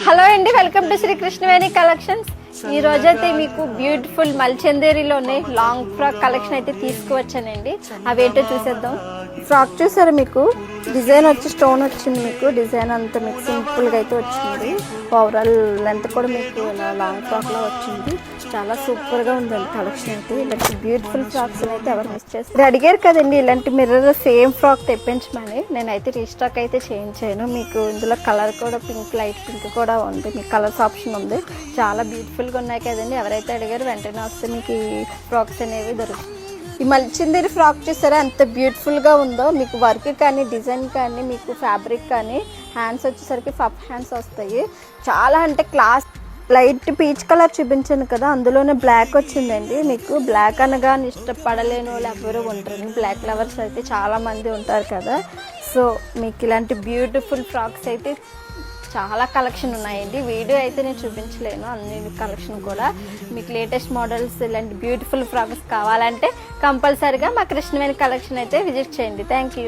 Hello అండి, welcome to Shri Krishnaveni collections. ఈ రోజైతే మీకు బ్యూటిఫుల్ మల్చందేరిలోనే లాంగ్ ఫ్రాక్ కలెక్షన్ అయితే తీసుకువచ్చానండి. అవేంటో చూసేద్దాం. ఫ్రాక్ చూసారా, మీకు డిజైన్ వచ్చి స్టోన్ వచ్చింది. మీకు డిజైన్ అంతా మీకు సింపుల్గా అయితే వచ్చింది. ఓవరాల్ లెంత్ కూడా మీకు లాంగ్ ఫ్రాక్ లా వచ్చింది. చాలా సూపర్గా ఉందండి కలెక్షన్ అయితే. ఇలాంటి బ్యూటిఫుల్ ఫ్రాక్స్ అయితే ఎవరు మిస్ చేస్తారు. అడిగారు కదండి ఇలాంటి మిర్రర్ సేమ్ ఫ్రాక్ తెప్పించమని. నేనైతే రీస్టాక్ అయితే చేయించాను. మీకు ఇందులో కలర్ కూడా పింక్, లైట్ పింక్ కూడా ఉంది. మీకు కలర్స్ ఆప్షన్ ఉంది. చాలా బ్యూటిఫుల్గా ఉన్నాయి కదండి. ఎవరైతే అడిగారో వెంటనే వస్తే మీకు ఈ ఫ్రాక్స్ అనేవి దొరుకుతాయి. ఈ మల్చిందేరి ఫ్రాక్ చూసారా ఎంత బ్యూటిఫుల్గా ఉందో. మీకు వర్క్ కానీ, డిజైన్ కానీ, మీకు ఫ్యాబ్రిక్ కానీ, హ్యాండ్స్ వచ్చేసరికి పఫ్ హ్యాండ్స్ వస్తాయి. చాలా అంటే క్లాస్. లైట్ పీచ్ కలర్ చూపించాను కదా, అందులోనే బ్లాక్ వచ్చిందండి. మీకు బ్లాక్ అనగా ఇష్టపడలేని వాళ్ళు ఎవరు ఉంటారు. బ్లాక్ లవర్స్ అయితే చాలామంది ఉంటారు కదా. సో మీకు ఇలాంటి బ్యూటిఫుల్ ఫ్రాక్స్ అయితే చాలా కలెక్షన్ ఉన్నాయండి. వీడియో అయితే నేను చూపించలేను అన్ని కలెక్షన్ కూడా. మీకు లేటెస్ట్ మోడల్స్ ఇలాంటి బ్యూటిఫుల్ ఫ్రాక్స్ కావాలంటే కంపల్సరీగా మా కృష్ణవేణి కలెక్షన్ అయితే విజిట్ చేయండి. Thank you.